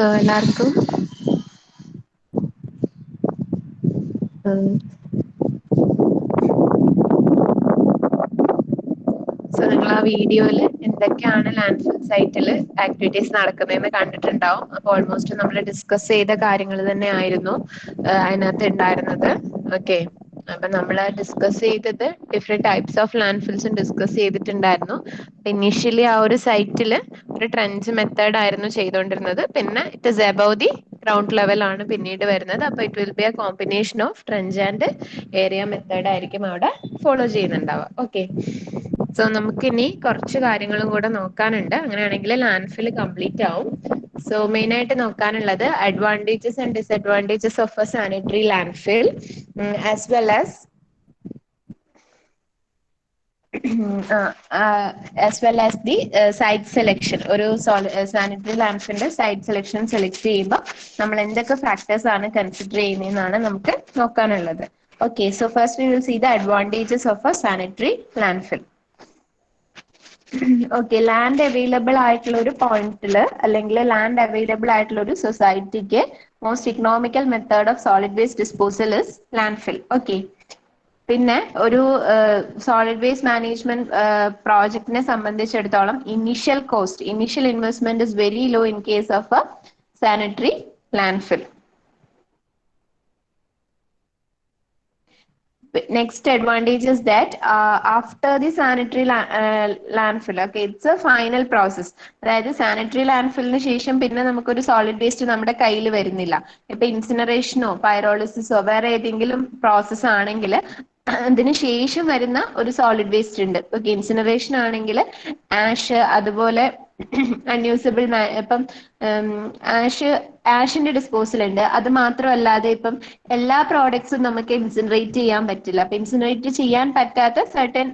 എല്ലാവർക്കും നിങ്ങൾ ആ വീഡിയോയിൽ എന്തൊക്കെയാണ് ലാൻഡ്ഫിൽ സൈറ്റിൽ ആക്ടിവിറ്റീസ് നടക്കുന്നതെന്ന് കണ്ടിട്ടുണ്ടാവും. അപ്പോൾ ഓൾമോസ്റ്റ് നമ്മൾ ഡിസ്കസ് ചെയ്ത കാര്യങ്ങൾ തന്നെ ആയിരുന്നു അതിനകത്ത് ഉണ്ടായിരുന്നത്. ഓക്കെ, അപ്പൊ നമ്മൾ ഡിസ്കസ് ചെയ്തത് ഡിഫറെന്റ് ടൈപ്സ് ഓഫ് ലാൻഡ്ഫിൽസും ഡിസ്കസ് ചെയ്തിട്ടുണ്ടായിരുന്നു. ഇനീഷ്യലി ആ ഒരു സൈറ്റില് ഒരു ട്രെഞ്ച് മെത്തേഡ് ആയിരുന്നു ചെയ്തുകൊണ്ടിരുന്നത്. പിന്നെ it is above the ground level ആണ് പിന്നീട് വരുന്നത്. അപ്പൊ it will be A combination of trench and area method ആയിരിക്കും അവിടെ ഫോളോ ചെയ്യുന്നുണ്ടാവുക. ഓക്കെ, സോ നമുക്ക് ഇനി കുറച്ച് കാര്യങ്ങളും കൂടെ നോക്കാനുണ്ട്. അങ്ങനെയാണെങ്കിൽ ലാൻഡ്ഫിൽ കംപ്ലീറ്റ് ആവും. സോ മെയിൻ ആയിട്ട് നോക്കാനുള്ളത് advantages and disadvantages of a sanitary landfill as well as as well as the site selection. ഒരു സാനിറ്ററി ലാൻഡ്ഫിന്റെ സൈറ്റ് സെലക്ഷൻ സെലക്ട് ചെയ്യുമ്പോൾ നമ്മൾ എന്തൊക്കെ ഫാക്ടേഴ്സ് ആണ് കൺസിഡർ ചെയ്യുന്നതെന്നാണ് നമുക്ക് നോക്കാനുള്ളത്. Okay, so first we will see the advantages of a sanitary landfill. ഓക്കെ, ലാൻഡ് അവൈലബിൾ ആയിട്ടുള്ള ഒരു പോയിന്റിൽ അല്ലെങ്കിൽ ലാൻഡ് അവൈലബിൾ ആയിട്ടുള്ള ഒരു സൊസൈറ്റിക്ക് most economical method of solid waste disposal is landfill. Okay, പിന്നെ ഒരു സോളിഡ് വേസ്റ്റ് മാനേജ്മെന്റ് പ്രോജക്റ്റിനെ സംബന്ധിച്ചിടത്തോളം initial cost, initial investment is very low in case of a sanitary landfill. Next advantage is that after the sanitary landfill, okay, it's a final process. അതായത് sanitary ലാൻഡ്ഫില്ലിന് ശേഷം പിന്നെ നമുക്കൊരു solid waste നമ്മുടെ കയ്യിൽ വരുന്നില്ല. ഇപ്പൊ ഇൻസിനറേഷനോ പൈറോളിസിസോ വേറെ ഏതെങ്കിലും പ്രോസസ് ആണെങ്കിൽ അതിന് ശേഷം വരുന്ന ഒരു സോളിഡ് വേസ്റ്റ് ഉണ്ട്. ഓക്കെ, ഇൻസിനറേഷൻ ആണെങ്കിൽ ആഷ്, അതുപോലെ അൺയൂസബിൾ ഇപ്പം ആഷിന്റെ ഡിസ്പോസൽ ഉണ്ട്. അത് മാത്രമല്ലാതെ ഇപ്പം എല്ലാ പ്രോഡക്ട്സും നമുക്ക് ഇൻസിനറേറ്റ് ചെയ്യാൻ പറ്റില്ല. അപ്പൊ ഇൻസിനറേറ്റ് ചെയ്യാൻ പറ്റാത്ത സർട്ടൻ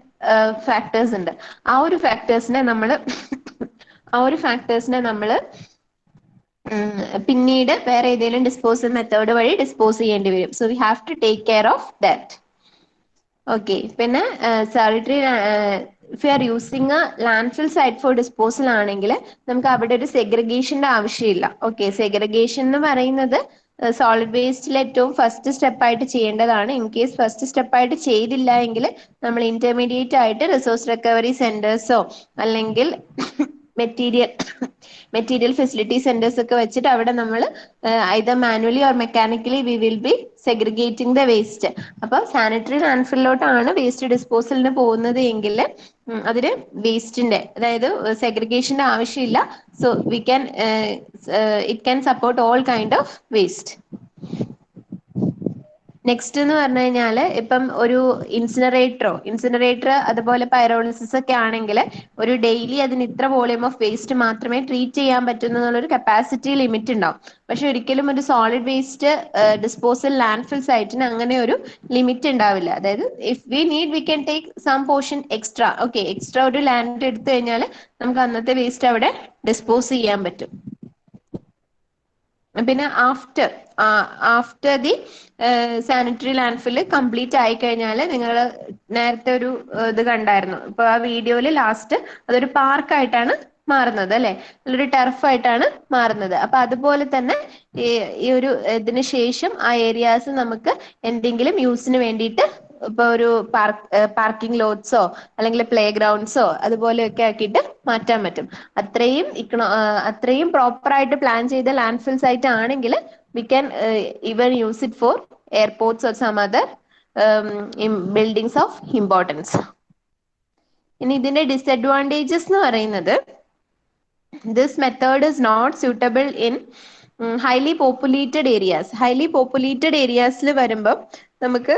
ഫാക്ടേഴ്സ് ഉണ്ട്. ആ ഒരു ഫാക്ടേഴ്സിനെ നമ്മള് പിന്നീട് വേറെ ഏതെങ്കിലും ഡിസ്പോസൽ മെത്തേഡ് വഴി ഡിസ്പോസ് ചെയ്യേണ്ടി വരും. So we have to take care of that. Okay, പിന്നെ sanitary if you are using a landfill site for disposal ആണെങ്കിൽ നമുക്ക് അവിടെ ഒരു സെഗ്രിഗേഷന്റെ ആവശ്യമില്ല. ഓക്കെ, സെഗ്രിഗേഷൻ എന്ന് പറയുന്നത് സോളിഡ് വേസ്റ്റിൽ ഏറ്റവും ഫസ്റ്റ് സ്റ്റെപ്പായിട്ട് ചെയ്യേണ്ടതാണ്. ഇൻ കേസ് ഫസ്റ്റ് സ്റ്റെപ്പായിട്ട് ചെയ്തില്ല എങ്കിൽ നമ്മൾ ഇന്റർമീഡിയറ്റ് ആയിട്ട് റിസോഴ്സ് റിക്കവറി സെന്റേഴ്സോ അല്ലെങ്കിൽ മെറ്റീരിയൽ ഫെസിലിറ്റി സെന്റേഴ്സ് ഒക്കെ വെച്ചിട്ട് അവിടെ നമ്മൾ either manually or mechanically we will be segregating the waste. അപ്പൊ സാനിറ്ററി ലാൻഡ്ഫില്ലോട്ടാണ് വേസ്റ്റ് ഡിസ്പോസലിന് പോകുന്നത് എങ്കിൽ അതിന് വേസ്റ്റിന്റെ, അതായത് സെഗ്രിഗേഷന്റെ ആവശ്യമില്ല. So we can it can support all kind of waste. Next എന്ന് പറഞ്ഞു കഴിഞ്ഞാല് ഇപ്പം ഒരു ഇൻസിനറേറ്റർ അതുപോലെ പൈറോളിസിസ് ഒക്കെ ആണെങ്കിൽ ഒരു ഡെയിലി അതിന് ഇത്ര വോളിയം ഓഫ് വേസ്റ്റ് മാത്രമേ ട്രീറ്റ് ചെയ്യാൻ പറ്റുന്ന എന്നുള്ളൊരു കപ്പാസിറ്റി ലിമിറ്റ് ഉണ്ടാവും. പക്ഷെ ഒരിക്കലും ഒരു സോളിഡ് വേസ്റ്റ് ഡിസ്പോസൽ ലാൻഡ്ഫിൽ സൈറ്റിന് അങ്ങനെ ഒരു ലിമിറ്റ് ഉണ്ടാവില്ല. അതായത് if we need we can take some portion extra. Okay, extra ഒരു ലാൻഡ് എടുത്തു കഴിഞ്ഞാൽ നമുക്ക് അന്നത്തെ വേസ്റ്റ് അവിടെ ഡിസ്പോസ് ചെയ്യാൻ പറ്റും. പിന്നെ after the sanitary landfill complete ആയി കഴിഞ്ഞാൽ നിങ്ങൾ നേരത്തെ ഒരു ഇത് കണ്ടായിരുന്നു. ഇപ്പൊ ആ വീഡിയോയിൽ ലാസ്റ്റ് അതൊരു പാർക്കായിട്ടാണ് മാറുന്നത്, അല്ലെ, നല്ലൊരു ടർഫായിട്ടാണ് മാറുന്നത്. അപ്പൊ അതുപോലെ തന്നെ ഈ ഒരു ഇതിന് ശേഷം ആ ഏരിയാസ് നമുക്ക് എന്തെങ്കിലും യൂസിന് വേണ്ടിയിട്ട് ഇപ്പൊ ഒരു പാർക്കിംഗ് ലോട്ട്സോ അല്ലെങ്കിൽ പ്ലേ ഗ്രൗണ്ട്സോ അതുപോലെയൊക്കെ ആക്കിയിട്ട് മാറ്റാൻ പറ്റും. അത്രയും പ്രോപ്പർ ആയിട്ട് പ്ലാൻ ചെയ്ത ലാൻഡ്ഫിൽ സൈറ്റ് ആണെങ്കിൽ we can even use it for airports or some other buildings of importance. ഇനി ഇതിന്റെ ഡിസഡ്വാൻറ്റേജസ് എന്ന് പറയുന്നത് this method is not suitable in highly populated areas വരുമ്പം നമുക്ക്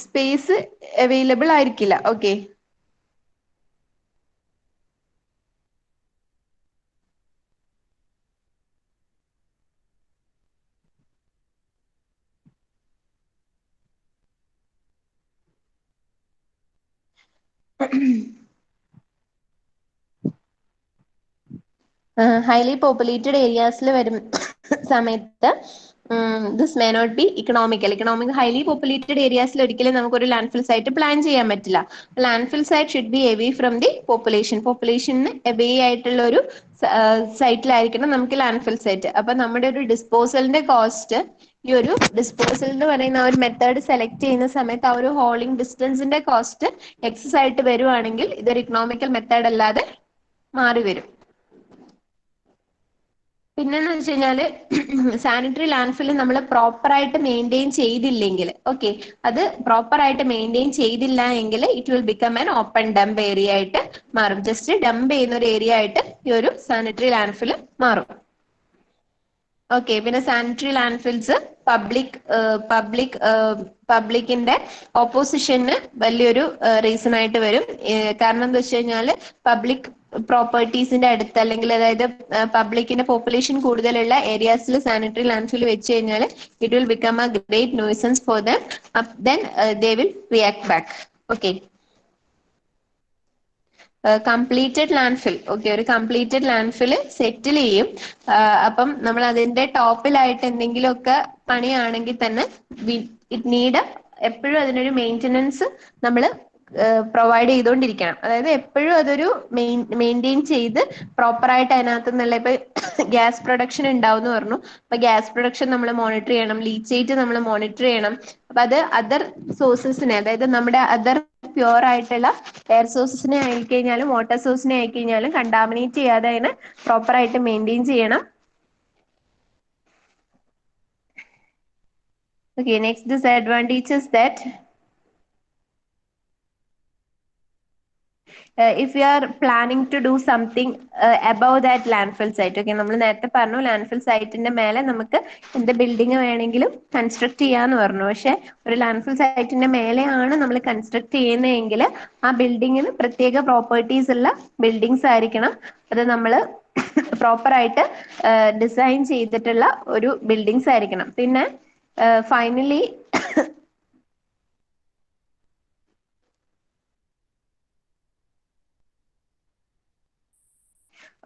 സ്പേസ് അവൈലബിൾ ആയിരിക്കില്ല. ഓക്കെ, ഹൈലി പോപ്പുലേറ്റഡ് ഏരിയാസിൽ വരും സമയത്ത് this may not be highly populated ഏരിയാസിൽ ഒരിക്കലും നമുക്കൊരു ലാൻഡ്ഫിൽ സൈറ്റ് പ്ലാൻ ചെയ്യാൻ പറ്റില്ല. Landfill site should be away from the പോപ്പുലേഷന് അവേ ആയിട്ടുള്ള ഒരു സൈറ്റിലായിരിക്കണം നമുക്ക് ലാൻഡ്ഫിൽ സൈറ്റ്. അപ്പൊ നമ്മുടെ ഒരു ഡിസ്പോസലിന്റെ കോസ്റ്റ്, ഈ ഒരു ഡിസ്പോസൽ എന്ന് പറയുന്ന ആ ഒരു മെത്തേഡ് സെലക്ട് ചെയ്യുന്ന സമയത്ത് ആ ഒരു ഹോളിംഗ് ഡിസ്റ്റൻസിന്റെ കോസ്റ്റ് എക്സസ് ആയിട്ട് വരുവാണെങ്കിൽ ഇതൊരു ഇക്കണോമിക്കൽ മെത്തേഡ് അല്ലാതെ മാറി വരും. പിന്നെന്ന് വെച്ച് കഴിഞ്ഞാല് സാനിറ്ററി ലാൻഡ്ഫിൽ നമ്മൾ പ്രോപ്പർ ആയിട്ട് മെയിൻറ്റെയിൻ ചെയ്തില്ലെങ്കിൽ, ഓക്കെ, അത് പ്രോപ്പർ ആയിട്ട് മെയിൻറ്റെയിൻ ചെയ്തില്ല എങ്കിൽ it will become an open dump area ആയിട്ട് മാറും. ജസ്റ്റ് ഡംപ് ചെയ്യുന്ന ഒരു ഏരിയ ആയിട്ട് ഈ ഒരു സാനിറ്ററി ലാൻഡ്ഫിൽ മാറും. ഓക്കെ, പിന്നെ സാനിറ്ററി ലാൻഡ്ഫിൽസ് പബ്ലിക്കിന്റെ ഓപ്പോസിഷന് വലിയൊരു റീസൺ ആയിട്ട് വരും. കാരണം എന്താ വെച്ച് കഴിഞ്ഞാൽ പബ്ലിക് പ്രോപ്പർട്ടീസിന്റെ അടുത്ത്, അല്ലെങ്കിൽ അതായത് പബ്ലിക്കിന്റെ പോപ്പുലേഷൻ കൂടുതലുള്ള ഏരിയാസിൽ സാനിറ്ററി ലാൻഡ്ഫിൽ വെച്ച് കഴിഞ്ഞാൽ it will become A great nuisance for them, then they will react back. Okay, completed landfill, okay, ഒരു കംപ്ലീറ്റഡ് ലാൻഡ്ഫിൽ സെറ്റിൽ ചെയ്യും. അപ്പം നമ്മൾ അതിന്റെ ടോപ്പിലായിട്ട് എന്തെങ്കിലുമൊക്കെ പണിയാണെങ്കിൽ തന്നെ ഇറ്റ് നീഡ്, എപ്പോഴും അതിനൊരു മെയിൻ്റനൻസ് നമ്മൾ പ്രൊവൈഡ് ചെയ്തുകൊണ്ടിരിക്കണം. അതായത് എപ്പോഴും അതൊരു മെയിൻറ്റെയിൻ ചെയ്ത് പ്രോപ്പർ ആയിട്ട് അതിനകത്ത് നിന്നുള്ള, ഇപ്പൊ ഗ്യാസ് പ്രൊഡക്ഷൻ ഉണ്ടാവും എന്ന് പറഞ്ഞു, അപ്പൊ ഗ്യാസ് പ്രൊഡക്ഷൻ നമ്മൾ മോണിറ്റർ ചെയ്യണം, ലീച്ചേറ്റ് നമ്മൾ മോണിറ്റർ ചെയ്യണം. അപ്പൊ അത് അതർ സോഴ്സസിനെ, അതായത് നമ്മുടെ അതർ പ്യുവർ ആയിട്ടുള്ള എയർ സോഴ്സസിനെ ആയിക്കഴിഞ്ഞാലും വാട്ടർ സോഴ്സിനെ ആയിക്കഴിഞ്ഞാലും കണ്ടാമിനേറ്റ് ചെയ്യാതെ അതിനെ പ്രോപ്പർ ആയിട്ട് മെയിൻറ്റെയിൻ ചെയ്യണം. Okay, next disadvantage is that if you are planning to do something above that landfill site, okay, നമ്മൾ നേരത്തെ പറഞ്ഞു ലാൻഡ്ഫിൽ സൈറ്റിന്റെ മേലെ നമുക്ക് എന്ത് ബിൽഡിംഗ് വേണമെങ്കിലും കൺസ്ട്രക്ട് ചെയ്യാന്ന് പറഞ്ഞു. പക്ഷെ ഒരു ലാൻഡ്ഫിൽ സൈറ്റിന്റെ മേലെയാണ് നമ്മൾ കൺസ്ട്രക്ട് ചെയ്യുന്നതെങ്കിൽ ആ ബിൽഡിങ്ങിന് പ്രത്യേക പ്രോപ്പർട്ടീസ് ഉള്ള ബിൽഡിങ്സ് ആയിരിക്കണം. അത് നമ്മൾ പ്രോപ്പർ ആയിട്ട് ഡിസൈൻ ചെയ്തിട്ടുള്ള ഒരു ബിൽഡിങ്സ് ആയിരിക്കണം. പിന്നെ ഫൈനലി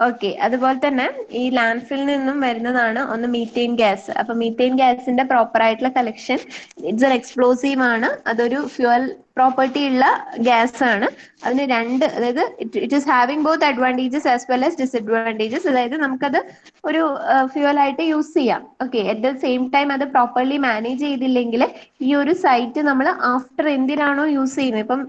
ഓക്കെ, അതുപോലെ തന്നെ ഈ ലാൻഡ്ഫിൽ നിന്നും വരുന്നതാണ് ഒന്ന് മീഥെയിൻ ഗ്യാസ്. അപ്പൊ മീഥെയിൻ ഗ്യാസിന്റെ പ്രോപ്പർ ആയിട്ടുള്ള കളക്ഷൻ, ഇറ്റ്സ് എൻ എക്സ്പ്ലോസീവ് ആണ്, അതൊരു ഫ്യൂവൽ പ്രോപ്പർട്ടി ഉള്ള ഗ്യാസ് ആണ്. അതിന് രണ്ട്, അതായത് it is having both advantages as well as disadvantages. അതായത് നമുക്കത് ഒരു ഫ്യൂവൽ ആയിട്ട് യൂസ് ചെയ്യാം. Okay, at the same time അത് പ്രോപ്പർലി മാനേജ് ചെയ്തില്ലെങ്കിൽ ഈ ഒരു സൈറ്റ് നമ്മൾ ആഫ്റ്റർ എന്തിനാണോ യൂസ് ചെയ്യുന്നത്, ഇപ്പം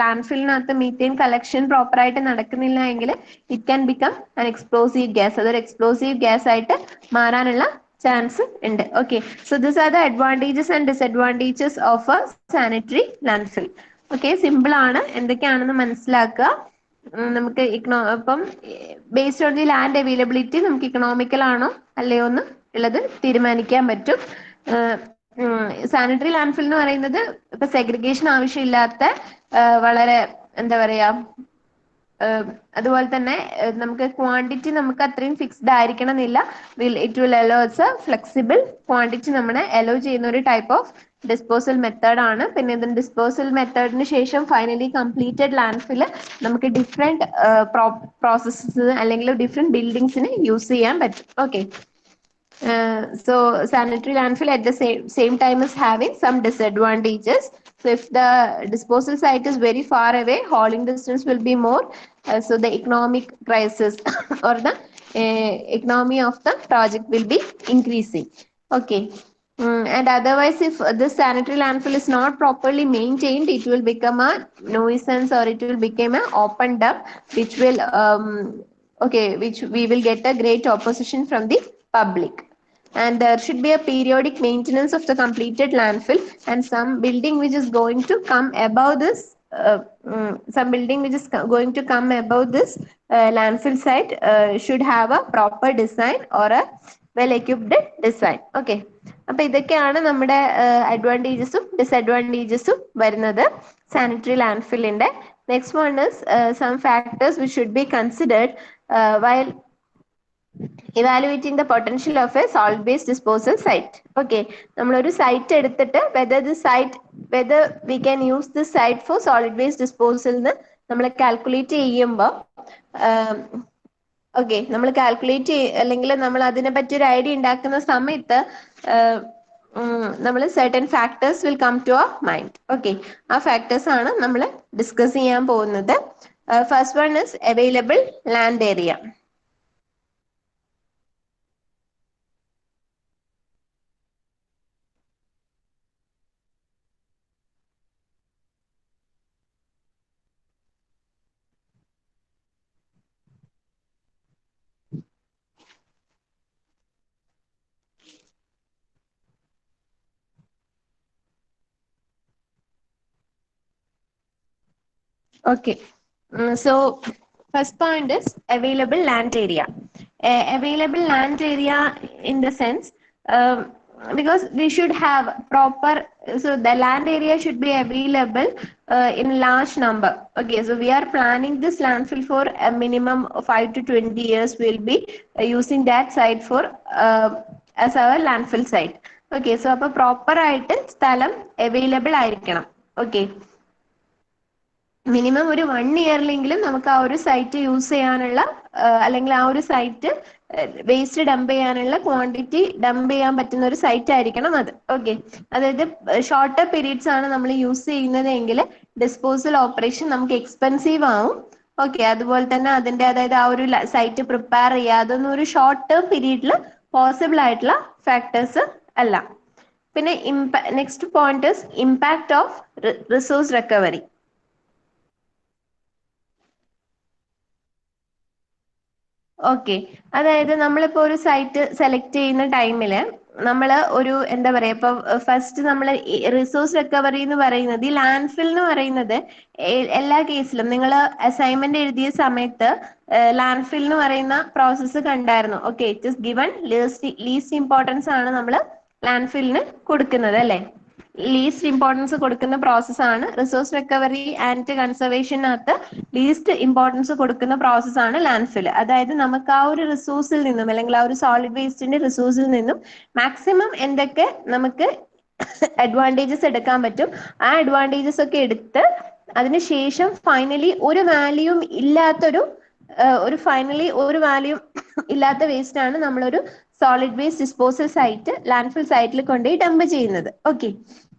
ലാൻഡ്ഫിലിനകത്ത് മീഥെയിൻ കളക്ഷൻ പ്രോപ്പർ ആയിട്ട് നടക്കുന്നില്ല എങ്കിൽ it can become an explosive gas. അതൊരു എക്സ്പ്ലോസീവ് ഗ്യാസ് ആയിട്ട് മാറാനുള്ള ചാൻസ് ഉണ്ട്. Okay, so this are the advantages and disadvantages of a sanitary landfill. Okay, simple ആണ്, എന്തൊക്കെയാണെന്ന് മനസ്സിലാക്കുക. നമുക്ക് ഇപ്പം based on the land availability നമുക്ക് ഇക്കണോമിക്കൽ ആണോ അല്ലയോ എന്ന് ഉള്ളത് തീരുമാനിക്കാൻ പറ്റും. സാനിറ്ററി ലാൻഡ്ഫിൽ എന്ന് പറയുന്നത് ഇപ്പൊ സെഗ്രിഗേഷൻ ആവശ്യമില്ലാത്ത, വളരെ എന്താ പറയാ, അതുപോലെ തന്നെ നമുക്ക് ക്വാണ്ടിറ്റി നമുക്ക് അത്രയും ഫിക്സ്ഡ് ആയിരിക്കണം എന്നില്ല. It will allows A flexible quantity നമ്മളെ അലോ ചെയ്യുന്ന ഒരു ടൈപ്പ് ഓഫ് ഡിസ്പോസൽ മെത്തേഡ് ആണ്. പിന്നെ ഇതിന് ഡിസ്പോസൽ മെത്തേഡിന് ശേഷം ഫൈനലി കംപ്ലീറ്റഡ് ലാൻഡ്ഫിൽ നമുക്ക് ഡിഫറെന്റ് പ്രോസസ്സസ് അല്ലെങ്കിൽ ഡിഫറെന്റ് ബിൽഡിങ്സിന് യൂസ് ചെയ്യാൻ പറ്റും. Okay, so sanitary landfill at the same time is having some disadvantages. So if the disposal site is very far away, hauling distance will be more. So the economic crisis or the economy of the project will be increasing. Okay. And otherwise, if this sanitary landfill is not properly maintained, it will become a nuisance or it will become an open dump, which will which we will get a great opposition from the public. And there should be a periodic maintenance of the completed landfill, and some building which is going to come above this landfill site should have a proper design or a well equipped design. Okay, അപ്പൊ ഇതൊക്കെയാണ് നമ്മുടെ അഡ്വാൻറ്റേജസും ഡിസഡ്വാൻറ്റേജസും വരുന്നത് sanitary ലാൻഡ്ഫില്ലിന്റെ. Next one is some factors which should be considered while evaluating the potential of a solid waste disposal site. Okay, നമ്മളൊരു site എടുത്തിട്ട് whether we can use this site for solid waste disposal എന്ന് നമ്മൾ calculate ചെയ്യുമ്പോൾ, okay, നമ്മൾ calculate അല്ലെങ്കിൽ നമ്മൾ അതിനെ പറ്റി ഒരു ഐഡിയ ഉണ്ടാക്കുന്ന സമയത്ത് നമ്മൾ certain factors will come to our mind. Okay, ആ ഫാക്ടേഴ്സ് ആണ് നമ്മൾ ഡിസ്കസ് ചെയ്യാൻ പോകുന്നത്. First one is available land area. Okay. So first point is available land area. Available land area in the sense, because we should have proper, so the land area should be available in large number. Okay, so we are planning this landfill for a minimum of 5 to 20 years. We'll be using that site for as our landfill site. Okay, so അപ്പോൾ proper ആയിട്ട് സ്ഥലം available ആയിരിക്കണം. Okay. Minimum ഒരു 1 ഇയറിലെങ്കിലും നമുക്ക് ആ ഒരു site use ചെയ്യാനുള്ള അല്ലെങ്കിൽ ആ ഒരു സൈറ്റ് വേസ്റ്റ് ഡംപ് ചെയ്യാനുള്ള ക്വാണ്ടിറ്റി ഡംപ് ചെയ്യാൻ പറ്റുന്ന ഒരു സൈറ്റ് ആയിരിക്കണം അത്. ഓക്കെ, അതായത് ഷോർട്ടർ പീരീഡ്സ് ആണ് നമ്മൾ യൂസ് ചെയ്യുന്നത് എങ്കിൽ ഡിസ്പോസൽ ഓപ്പറേഷൻ നമുക്ക് എക്സ്പെൻസീവ് ആവും. ഓക്കെ, അതുപോലെ തന്നെ അതിന്റെ അതായത് ആ ഒരു സൈറ്റ് പ്രിപ്പയർ ചെയ്യുക അതൊന്നും ഒരു ഷോർട്ട് ടേം പീരീഡിൽ പോസിബിൾ ആയിട്ടുള്ള ഫാക്ടേഴ്സ് അല്ല. പിന്നെ next point is impact of resource recovery. Okay, അതായത് നമ്മളിപ്പോ ഒരു സൈറ്റ് സെലക്ട് ചെയ്യുന്ന ടൈമില് നമ്മൾ ഒരു എന്താ പറയാ, ഇപ്പൊ ഫസ്റ്റ് നമ്മൾ റിസോഴ്സ് റിക്കവറി എന്ന് പറയുന്നത്, ഈ ലാൻഡ് ഫിൽ എന്ന് പറയുന്നത് എല്ലാ കേസിലും നിങ്ങൾ അസൈൻമെന്റ് എഴുതിയ സമയത്ത് ലാൻഡ് ഫിൽ എന്ന് പറയുന്ന പ്രോസസ്സ് കണ്ടായിരുന്നു. Okay, it is given least importance ആണ് നമ്മൾ ലാൻഡ് ഫില്ലിന് കൊടുക്കുന്നത് അല്ലെ. ലീസ്റ്റ് ഇമ്പോർട്ടൻസ് കൊടുക്കുന്ന പ്രോസസ്സാണ് റിസോഴ്സ് റിക്കവറി ആൻഡ് കൺസർവേഷനകത്ത് ലീസ്റ്റ് ഇമ്പോർട്ടൻസ് കൊടുക്കുന്ന പ്രോസസ്സാണ് ലാൻഡ് ഫിൽ. അതായത് നമുക്ക് ആ ഒരു റിസോഴ്സിൽ നിന്നും അല്ലെങ്കിൽ ആ ഒരു സോളിഡ് വേസ്റ്റിന്റെ റിസോഴ്സിൽ നിന്നും മാക്സിമം എന്തൊക്കെ നമുക്ക് അഡ്വാൻറ്റേജസ് എടുക്കാൻ പറ്റും ആ അഡ്വാൻറ്റേജസ് ഒക്കെ എടുത്ത് അതിനുശേഷം ഫൈനലി ഒരു വാല്യൂം ഇല്ലാത്തൊരു ഒരു വാല്യൂ ഇല്ലാത്ത വേസ്റ്റ് ആണ് നമ്മളൊരു solid waste disposal site landfill സൈറ്റിൽ കൊണ്ടുപോയി ഡംപ് ചെയ്യുന്നത്. ഓക്കെ,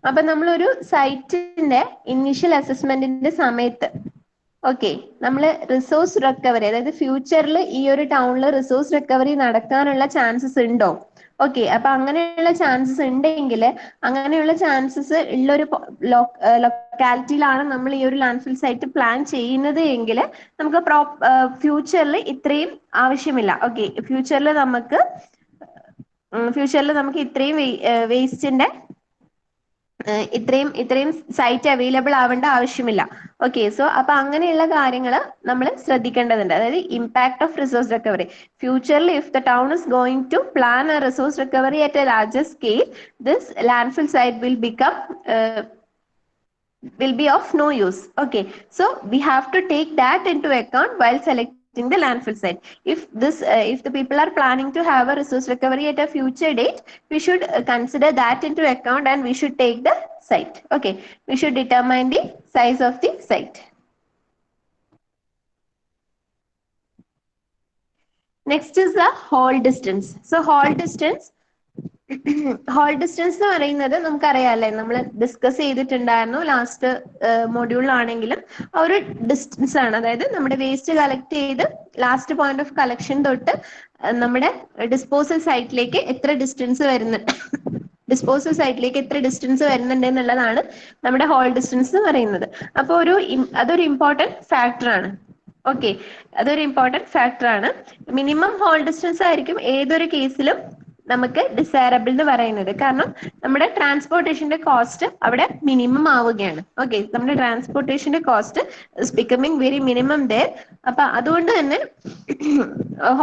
അപ്പൊ നമ്മളൊരു സൈറ്റിന്റെ ഇനീഷ്യൽ അസസ്മെന്റിന്റെ സമയത്ത് ഓക്കെ നമ്മൾ റിസോഴ്സ് റിക്കവറി, അതായത് ഫ്യൂച്ചറിൽ ഈ ഒരു ടൗണിൽ റിസോഴ്സ് റിക്കവറി നടക്കാനുള്ള ചാൻസസ് ഉണ്ടോ? ഓക്കെ, അപ്പൊ അങ്ങനെയുള്ള ചാൻസസ് ഉണ്ടെങ്കിൽ അങ്ങനെയുള്ള ചാൻസസ് ഉള്ള ഒരു ലൊക്കാലിറ്റിയിലാണ് നമ്മൾ ഈ ഒരു ലാൻഡ്ഫിൽ സൈറ്റ് പ്ലാൻ ചെയ്യുന്നത് എങ്കിൽ നമുക്ക് ഫ്യൂച്ചറിൽ ഇത്രയും ആവശ്യമില്ല. ഓക്കെ, ഫ്യൂച്ചറിൽ നമുക്ക് ഇത്രയും വേസ്റ്റിന്റെ ഇത്രയും സൈറ്റ് അവൈലബിൾ ആവേണ്ട ആവശ്യമില്ല. ഓക്കെ, സോ അപ്പൊ അങ്ങനെയുള്ള കാര്യങ്ങൾ നമ്മൾ ശ്രദ്ധിക്കേണ്ടതുണ്ട്. അതായത് ഇമ്പാക്ട് ഓഫ് റിസോഴ്സ് റിക്കവറി ഫ്യൂച്ചറിൽ if the town is going to plan a resource recovery at a larger scale, this landfill site will be of no use. Okay, so we have to take that into account while selecting the landfill site. If the people are planning to have a resource recovery at a future date, we should consider that into account and we should take the site. Okay, we should determine the size of the site. Next is the haul distance. So haul distance എന്ന് പറയുന്നത് നമുക്കറിയാല്ലേ, നമ്മൾ discuss ചെയ്തിട്ടുണ്ടായിരുന്നു last മൊഡ്യൂളിലാണെങ്കിലും. ആ ഒരു distance ആണ്, അതായത് നമ്മുടെ waste collect ചെയ്ത് ലാസ്റ്റ് പോയിന്റ് ഓഫ് കളക്ഷൻ തൊട്ട് നമ്മുടെ ഡിസ്പോസൽ സൈറ്റിലേക്ക് എത്ര ഡിസ്റ്റൻസ് വരുന്നുണ്ട് എന്നുള്ളതാണ് നമ്മുടെ ഹോൾ ഡിസ്റ്റൻസ് എന്ന് പറയുന്നത്. അപ്പൊ അതൊരു ഇമ്പോർട്ടന്റ് ഫാക്ടർ ആണ്. ഓക്കെ, അതൊരു ഇമ്പോർട്ടന്റ് ഫാക്ടർ ആണ്. മിനിമം ഹോൾ ഡിസ്റ്റൻസ് ആയിരിക്കും ഏതൊരു കേസിലും നമുക്ക് ഡിസൈറബിൾ എന്ന് പറയുന്നത്. കാരണം നമ്മുടെ ട്രാൻസ്പോർട്ടേഷന്റെ കോസ്റ്റ് അവിടെ മിനിമം ആവുകയാണ്. ഓക്കെ, നമ്മുടെ ട്രാൻസ്പോർട്ടേഷന്റെ cost is becoming very minimum there. അപ്പൊ അതുകൊണ്ട് തന്നെ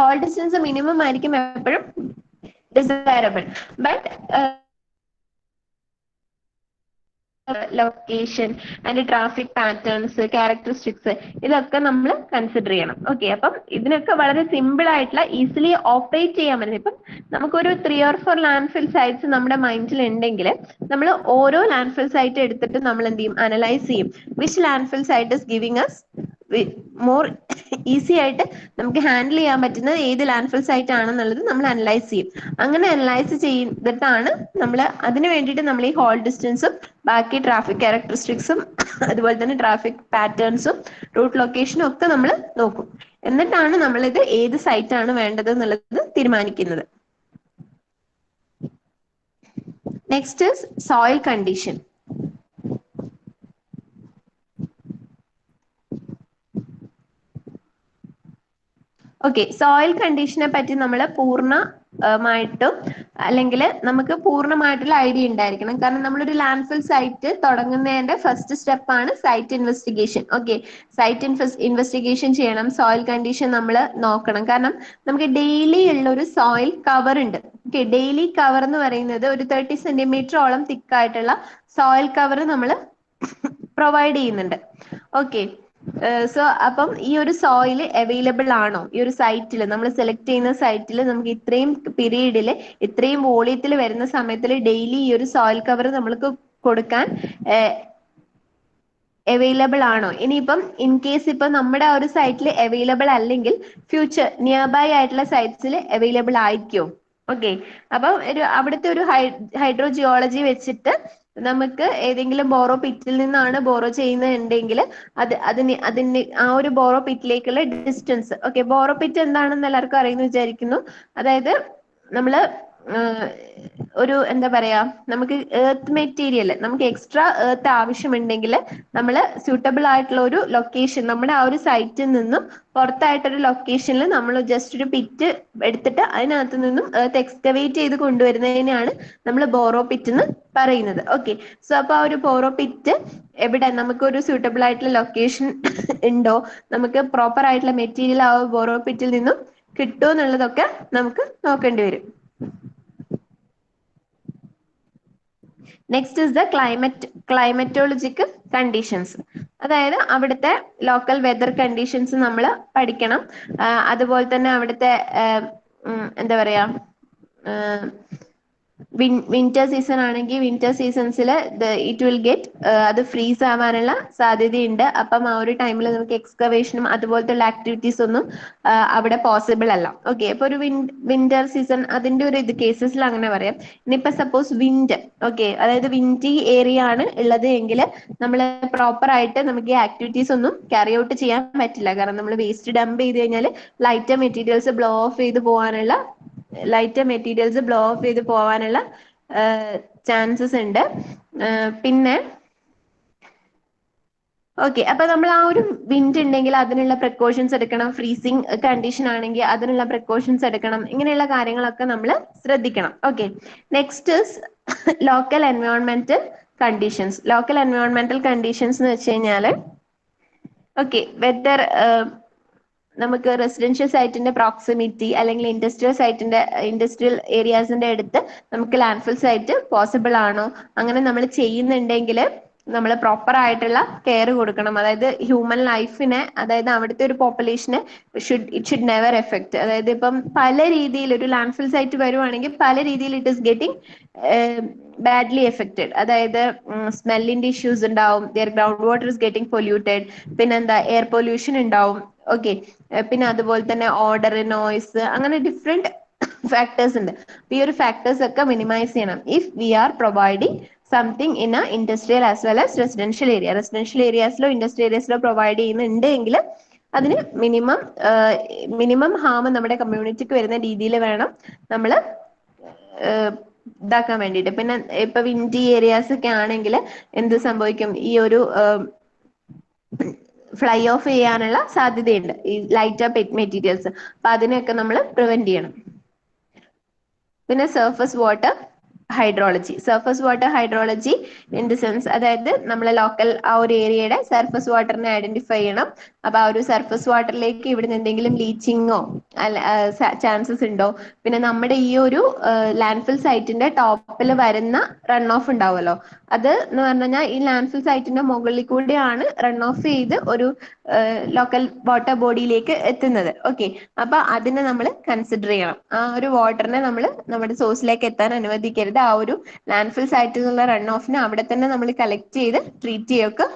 ഹോൾ ഡിസ്റ്റൻസ് മിനിമം ആയിരിക്കും എപ്പോഴും desirable. But location and traffic patterns, characteristics, ഇതൊക്കെ നമ്മൾ കൺസിഡർ ചെയ്യണം. ഓക്കെ, അപ്പം ഇതിനൊക്കെ വളരെ സിമ്പിൾ ആയിട്ടുള്ള ഈസിലി ഓപ്പറേറ്റ് ചെയ്യാൻ പറ്റും. ഇപ്പം നമുക്കൊരു 3 or 4 ലാൻഡ്ഫിൽ സൈറ്റ്സ് നമ്മുടെ മൈൻഡിൽ ഉണ്ടെങ്കിൽ നമ്മൾ ഓരോ ലാൻഡ്ഫിൽ സൈറ്റ് എടുത്തിട്ട് നമ്മൾ എന്ത് ചെയ്യും, അനലൈസ് ചെയ്യും. Which landfill site is giving us more easy ആയിട്ട് നമുക്ക് ഹാൻഡിൽ ചെയ്യാൻ പറ്റുന്നത് ഏത് ലാൻഡ്ഫിൽ സൈറ്റ് ആണെന്നുള്ളത് നമ്മൾ അനലൈസ് ചെയ്യും. അങ്ങനെ അനലൈസ് ചെയ്തിട്ടാണ് നമ്മൾ അതിന് വേണ്ടിയിട്ട് നമ്മൾ ഈ ഹോൾ ഡിസ്റ്റൻസും ബാക്കി ട്രാഫിക് ക്യാരക്ടറിസ്റ്റിക്സും അതുപോലെ തന്നെ ട്രാഫിക് പാറ്റേൺസും റൂട്ട് ലൊക്കേഷനും ഒക്കെ നമ്മൾ നോക്കും. എന്നിട്ടാണ് നമ്മൾ ഇത് ഏത് സൈറ്റ് ആണ് വേണ്ടത് എന്നുള്ളത് തീരുമാനിക്കുന്നത്. Next is soil condition. Okay, soil കണ്ടീഷനെ പറ്റി നമ്മൾ പൂർണ്ണ മായിട്ടും അല്ലെങ്കിൽ നമുക്ക് പൂർണ്ണമായിട്ടുള്ള ഐഡിയ ഉണ്ടായിരിക്കണം. കാരണം നമ്മളൊരു ലാൻഡ്ഫിൽ സൈറ്റ് തുടങ്ങുന്നതിന്റെ ഫസ്റ്റ് സ്റ്റെപ്പാണ് site investigation. Okay, site investigation ചെയ്യണം, സോയിൽ കണ്ടീഷൻ നമ്മൾ നോക്കണം. കാരണം നമുക്ക് ഡെയിലി ഉള്ള ഒരു സോയിൽ കവർ ഉണ്ട്. ഓക്കെ, ഡെയിലി കവർ എന്ന് പറയുന്നത് ഒരു 30 സെന്റിമീറ്ററോളം തിക്കായിട്ടുള്ള സോയിൽ കവർ നമ്മൾ പ്രൊവൈഡ് ചെയ്യുന്നുണ്ട്. ഓക്കെ, സോ അപ്പം ഈ ഒരു സോയിൽ അവൈലബിൾ ആണോ ഈ ഒരു സൈറ്റിൽ, നമ്മൾ സെലക്ട് ചെയ്യുന്ന സൈറ്റിൽ നമുക്ക് ഇത്രയും പീരീഡിൽ ഇത്രയും വോളിയത്തിൽ വരുന്ന സമയത്തിൽ ഡെയിലി ഈ ഒരു സോയിൽ കവർ നമ്മൾക്ക് കൊടുക്കാൻ അവൈലബിൾ ആണോ. ഇനിയിപ്പം ഇൻ കേസ് ഇപ്പൊ നമ്മുടെ ആ ഒരു സൈറ്റിൽ അവൈലബിൾ അല്ലെങ്കിൽ ഫ്യൂച്ചർ നിയർ ബൈ ആയിട്ടുള്ള സൈറ്റ്സിൽ അവൈലബിൾ ആയിരിക്കും. ഓക്കെ, അപ്പൊ ഒരു അവിടുത്തെ ഒരു ഹൈഡ്രോ ജിയോളജി വെച്ചിട്ട് നമുക്ക് ഏതെങ്കിലും ബോറോ പിറ്റിൽ നിന്നാണ് ബോറോ ചെയ്യുന്നുണ്ടെങ്കിൽ അതിന് ആ ഒരു ബോറോ പിറ്റിലേക്കുള്ള ഡിസ്റ്റൻസ്. ഓക്കെ, ബോറോ പിറ്റ് എന്താണെന്ന് എല്ലാവർക്കും അറിയുന്നു വിചാരിക്കുന്നു. അതായത് നമ്മള് ഒരു എന്താ പറയാ, നമുക്ക് എർത്ത് മെറ്റീരിയൽ, നമുക്ക് എക്സ്ട്രാ എർത്ത് ആവശ്യമുണ്ടെങ്കിൽ നമ്മൾ സ്യൂട്ടബിൾ ആയിട്ടുള്ള ഒരു ലൊക്കേഷൻ, നമ്മുടെ ആ ഒരു സൈറ്റിൽ നിന്നും പുറത്തായിട്ടൊരു ലൊക്കേഷനിൽ നമ്മൾ ജസ്റ്റ് ഒരു പിറ്റ് എടുത്തിട്ട് അതിനകത്ത് നിന്നും എർത്ത് എക്സ്കവേറ്റ് ചെയ്ത് കൊണ്ടുവരുന്നതിനാണ് നമ്മൾ ബോറോ പിറ്റ് എന്ന് പറയുന്നത്. ഓക്കെ, സോ അപ്പൊ ആ ഒരു ബോറോ പിറ്റ് എവിടെ നമുക്കൊരു സ്യൂട്ടബിൾ ആയിട്ടുള്ള ലൊക്കേഷൻ ഉണ്ടോ, നമുക്ക് പ്രോപ്പർ ആയിട്ടുള്ള മെറ്റീരിയൽ ആ ബോറോ പിറ്റിൽ നിന്നും കിട്ടുമോ എന്നുള്ളതൊക്കെ നമുക്ക് നോക്കേണ്ടി വരും. Next is the climatological conditions. അതായത് അവിടുത്തെ ലോക്കൽ വെതർ കണ്ടീഷൻസ് നമ്മൾ പഠിക്കണം. അതുപോലെ തന്നെ അവിടുത്തെ എന്താ പറയാ, വിന്റർ സീസൺ ആണെങ്കിൽ വിന്റർ സീസൺസിൽ ഇറ്റ് വിൽ ഗെറ്റ് അത് ഫ്രീസ് ആവാനുള്ള സാധ്യതയുണ്ട്. അപ്പം ആ ഒരു ടൈമിൽ നമുക്ക് എക്സ്കവേഷനും അതുപോലത്തെ ആക്ടിവിറ്റീസ് ഒന്നും അവിടെ പോസിബിൾ അല്ല. ഓക്കെ, അപ്പൊ ഒരു വിന്റർ സീസൺ അതിന്റെ ഒരു ഇത് കേസസിൽ അങ്ങനെ പറയാം. ഇനിയിപ്പോ സപ്പോസ് വിൻഡ്, ഓക്കെ, അതായത് വിൻഡി ഏരിയ ആണ് ഉള്ളത് എങ്കിൽ നമ്മൾ പ്രോപ്പർ ആയിട്ട് നമുക്ക് ഈ ആക്ടിവിറ്റീസ് ഒന്നും ക്യാരി ഔട്ട് ചെയ്യാൻ പറ്റില്ല. കാരണം നമ്മൾ വേസ്റ്റ് ഡംപ് ചെയ്ത് കഴിഞ്ഞാൽ ലൈറ്റർ മെറ്റീരിയൽസ് ബ്ലോ ഓഫ് ചെയ്ത് പോകാനുള്ള ചാൻസസ് ഉണ്ട്. പിന്നെ ഓക്കെ, അപ്പൊ നമ്മൾ ആ ഒരു വിൻഡ് ഉണ്ടെങ്കിൽ അതിനുള്ള പ്രിക്കോഷൻസ് എടുക്കണം. ഫ്രീസിങ് കണ്ടീഷൻ ആണെങ്കിൽ അതിനുള്ള പ്രിക്കോഷൻസ് എടുക്കണം. ഇങ്ങനെയുള്ള കാര്യങ്ങളൊക്കെ നമ്മൾ ശ്രദ്ധിക്കണം. Okay, next local എൻവയോൺമെന്റൽ conditions. Local എൻവയോൺമെന്റൽ conditions എന്ന് വെച്ച് കഴിഞ്ഞാൽ ഓക്കെ, വെദർ നമുക്ക് റെസിഡൻഷ്യൽ സൈറ്റിന്റെ പ്രോക്സിമിറ്റി അല്ലെങ്കിൽ ഇൻഡസ്ട്രിയൽ ഏരിയാസിന്റെ അടുത്ത് നമുക്ക് ലാൻഡ്ഫിൽ സൈറ്റ് പോസിബിൾ ആണോ, അങ്ങനെ നമ്മൾ ചെയ്യുന്നുണ്ടെങ്കിൽ നമ്മൾ പ്രോപ്പർ ആയിട്ടുള്ള കെയർ കൊടുക്കണം. അതായത് ഹ്യൂമൻ ലൈഫിനെ, അതായത് അവിടുത്തെ ഒരു പോപ്പുലേഷനെ ഇറ്റ് ഷുഡ് നെവർ എഫക്ട്. അതായത് ഇപ്പം പല രീതിയിൽ ഒരു ലാൻഡ്ഫിൽ സൈറ്റ് വരുവാണെങ്കിൽ പല രീതിയിൽ it is getting badly affected. അതായത് സ്മെല്ലിന്റെ ഇഷ്യൂസ് ഉണ്ടാവും, their ground water is getting polluted, പിന്നെന്താ എയർ പൊല്യൂഷൻ ഉണ്ടാവും. ഓക്കെ, പിന്നെ അതുപോലെ തന്നെ ഓർഡർ, നോയ്സ്, അങ്ങനെ ഡിഫറെന്റ് ഫാക്ടേഴ്സ് ഉണ്ട്. ഈ ഒരു ഫാക്ടേഴ്സ് ഒക്കെ മിനിമൈസ് ചെയ്യണം if we are providing something in a industrial as well as residential area. Residential ഏരിയാസിലോ ഇൻഡസ്ട്രിയൽ ഏരിയാസിലോ പ്രൊവൈഡ് ചെയ്യുന്നുണ്ട് എങ്കിൽ അതിന് മിനിമം ഹാം നമ്മുടെ കമ്മ്യൂണിറ്റിക്ക് വരുന്ന രീതിയിൽ വേണം നമ്മൾ ഇതാക്കാൻ വേണ്ടിയിട്ട്. പിന്നെ ഇപ്പൊ വിൻഡി ഏരിയാസ് ഒക്കെ ആണെങ്കിൽ എന്ത് സംഭവിക്കും, ഈ ഒരു ഫ്ലൈ ഓഫ് ചെയ്യാനുള്ള സാധ്യതയുണ്ട് ഈ ലൈറ്റർ മെറ്റീരിയൽസ്. അപ്പൊ അതിനെയൊക്കെ നമ്മൾ പ്രിവെന്റ് ചെയ്യണം. പിന്നെ surface water hydrology in the sense, അതായത് നമ്മളെ ലോക്കൽ ആ ഒരു ഏരിയയുടെ സർഫസ് വാട്ടറിനെ ഐഡന്റിഫൈ ചെയ്യണം. അപ്പൊ ആ ഒരു സർഫസ് വാട്ടറിലേക്ക് ഇവിടുന്ന് എന്തെങ്കിലും ലീച്ചിങ്ങോ ചാൻസസ് ഉണ്ടോ. പിന്നെ നമ്മുടെ ഈ ഒരു ലാൻഡ്ഫിൽ സൈറ്റിന്റെ ടോപ്പിൽ വരുന്ന റൺ ഓഫ് ഉണ്ടാവുമല്ലോ, അത് എന്ന് പറഞ്ഞു കഴിഞ്ഞാൽ ഈ ലാൻഡ്ഫിൽ സൈറ്റിന്റെ മുകളിൽ കൂടെയാണ് റൺ ഓഫ് ചെയ്ത് ഒരു ലോക്കൽ വാട്ടർ ബോഡിയിലേക്ക് എത്തുന്നത്. ഓക്കെ, അപ്പൊ അതിനെ നമ്മൾ കൺസിഡർ ചെയ്യണം. ആ ഒരു വാട്ടറിനെ നമ്മൾ നമ്മുടെ സോഴ്സിലേക്ക് എത്താൻ അനുവദിക്കരുത്. ആ ഒരു ലാൻഡ്ഫിൽ സൈറ്റിൽ നിന്നുള്ള റൺ ഓഫിനെ അവിടെ തന്നെ നമ്മൾ കളക്ട് ചെയ്ത് ട്രീറ്റ് ചെയ്യൊക്കെ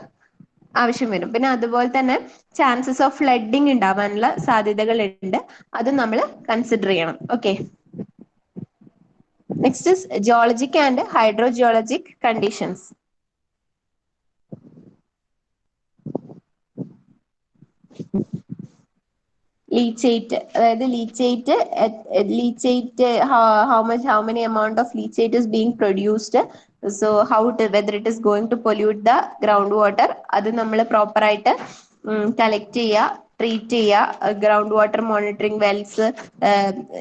ആവശ്യം വരും. പിന്നെ അതുപോലെ തന്നെ ചാൻസസ് ഓഫ് ഫ്ലഡിങ് ഉണ്ടാവാനുള്ള സാധ്യതകൾ ഉണ്ട്, അത് നമ്മൾ കൺസിഡർ ചെയ്യണം. Okay, next is geologic and hydrogeologic conditions. Leachate, അതായത് leachate how many amount of leachate is being produced, so whether it is going to pollute the groundwater, അത് നമ്മൾ പ്രോപ്പർ ആയിട്ട് കളക്ട് ചെയ്യുക. ട്രീറ്റ് ചെയ്യുക, ground water monitoring wells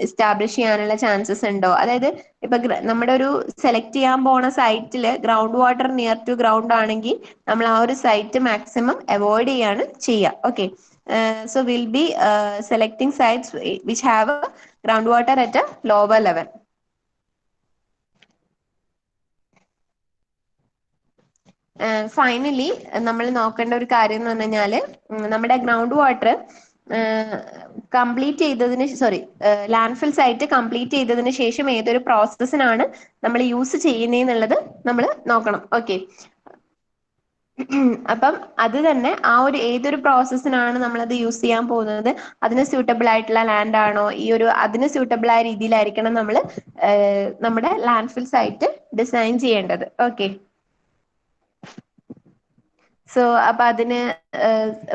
establish ചെയ്യാനുള്ള chances ഉണ്ടോ? അതായത് ഇപ്പൊ നമ്മുടെ ഒരു സെലക്ട് ചെയ്യാൻ പോണ സൈറ്റില് ground water near to ground ആണെങ്കിൽ നമ്മൾ ആ ഒരു സൈറ്റ് മാക്സിമം അവോയ്ഡ് ചെയ്യാണ് ചെയ്യുക. Okay, so will be selecting sites which have ground water at a lower level. Finally നമ്മൾ നോക്കേണ്ട ഒരു കാര്യം എന്ന് പറഞ്ഞു കഴിഞ്ഞാല് നമ്മുടെ ഗ്രൗണ്ട് വാട്ടർ കംപ്ലീറ്റ് ചെയ്തതിന് ലാൻഡ്ഫിൽ സൈറ്റ് കംപ്ലീറ്റ് ചെയ്തതിന് ശേഷം ഏതൊരു പ്രോസസ്സിനാണ് നമ്മൾ യൂസ് ചെയ്യുന്നതെന്നുള്ളത് നമ്മൾ നോക്കണം. ഓക്കെ, അപ്പം അത് തന്നെ ആ ഒരു ഏതൊരു പ്രോസസ്സിനാണ് നമ്മളത് യൂസ് ചെയ്യാൻ പോകുന്നത്, അതിന് സ്യൂട്ടബിൾ ആയിട്ടുള്ള ലാൻഡ് ആണോ, ഈ ഒരു അതിന് സ്യൂട്ടബിൾ ആയ രീതിയിലായിരിക്കണം നമ്മൾ നമ്മുടെ ലാൻഡ്ഫിൽ സൈറ്റ് ഡിസൈൻ ചെയ്യേണ്ടത്. ഓക്കെ, സോ അപ്പൊ അതിന്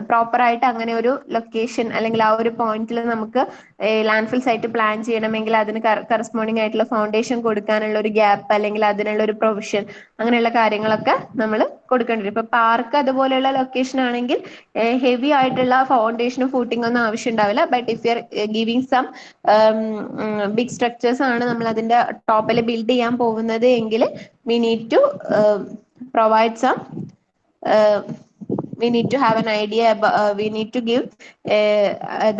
പ്രോപ്പർ ആയിട്ട് അങ്ങനെ ഒരു ലൊക്കേഷൻ അല്ലെങ്കിൽ ആ ഒരു പോയിന്റിൽ നമുക്ക് ലാൻഡ്ഫിൽ സൈറ്റ് പ്ലാൻ ചെയ്യണമെങ്കിൽ അതിന് കറസ്പോണ്ടിങ് ആയിട്ടുള്ള ഫൗണ്ടേഷൻ കൊടുക്കാനുള്ള ഒരു ഗ്യാപ്പ് അല്ലെങ്കിൽ അതിനുള്ള ഒരു പ്രൊവിഷൻ, അങ്ങനെയുള്ള കാര്യങ്ങളൊക്കെ നമ്മൾ കൊടുക്കേണ്ടി വരും. ഇപ്പൊ പാർക്ക് അതുപോലെയുള്ള ലൊക്കേഷൻ ആണെങ്കിൽ ഹെവി ആയിട്ടുള്ള ഫൗണ്ടേഷനും ഫൂട്ടിംഗ് ഒന്നും ആവശ്യം ഉണ്ടാവില്ല. But if you are giving some big structures ആണ് നമ്മൾ അതിന്റെ ടോപ്പിൽ ബിൽഡ് ചെയ്യാൻ പോകുന്നത് എങ്കിൽ we need to provide some we need to have an idea about, we need to give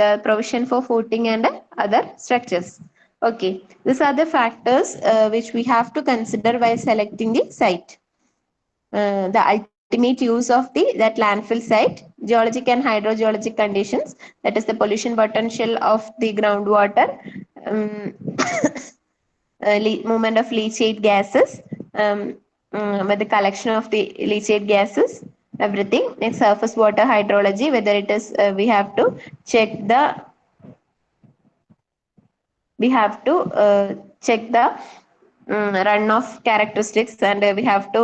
the provision for footing and other structures. Okay, these are the factors which we have to consider while selecting the site. The ultimate use of that landfill site, geologic and hydrogeologic conditions, that is the pollution potential of the groundwater, movement of leachate gases, with the collection of the leachate gases, everything. Next, surface water hydrology, whether it is we have to check the runoff characteristics, and we have to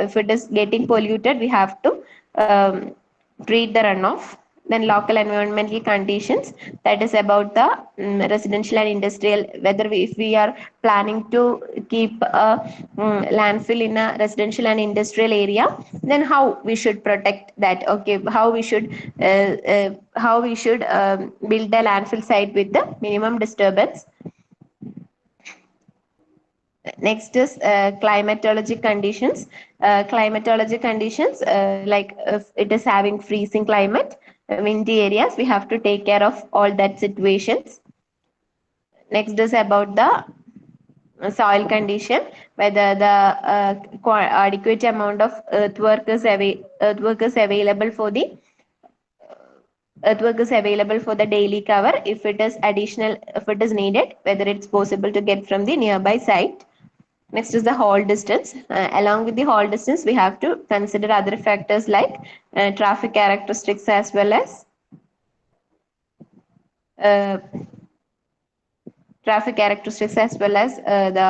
if it is getting polluted, we have to treat the runoff. Then local environmental conditions, that is about the residential and industrial, whether if we are planning to keep a landfill in a residential and industrial area, then how we should protect that. Okay, how we should build a landfill site with the minimum disturbance. Next is climatologic conditions. Climatologic conditions, like if it is having freezing climate, windy areas, we have to take care of all that situations. Next is about the soil condition, whether the adequate amount of earthwork is available for the daily cover. If it is additional, if it is needed, whether it's possible to get from the nearby site. Next is the haul distance. Along with the haul distance, we have to consider other factors like traffic characteristics as well as the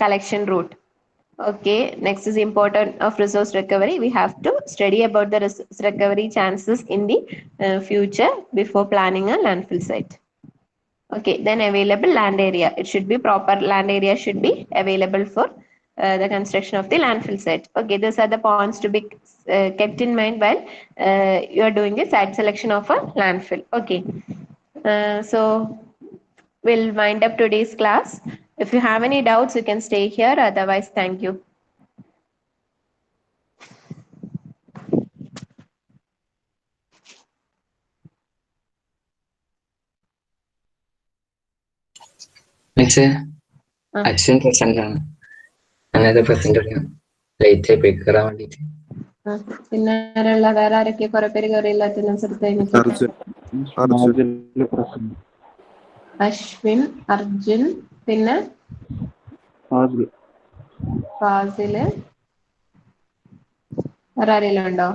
collection route. Okay, next is importance of resource recovery. We have to study about the resource recovery chances in the future before planning a landfill site. Okay, then available land area. It should be proper land area should be available for the construction of the landfill site. Okay, these are the points to be kept in mind while you are doing the site selection of a landfill. Okay, so we'll wind up today's class. If you have any doubts, you can stay here. Otherwise, thank you. അച്ഛൻ present ആണ്. അങ്ങനത്തെ present light ആയി പോയി കയറാൻ വേണ്ടിട്ട്. പിന്നെ വേറെ ആരൊക്കെ കുറെ പേര് കയറിയില്ല അറ്റൻഡൻസ് എടുത്ത് കഴിഞ്ഞിട്ട്? അശ്വിൻ, അർജുൻ, പിന്നെ ഫാസില്, വേറെ ആരെങ്കിലും ഉണ്ടോ?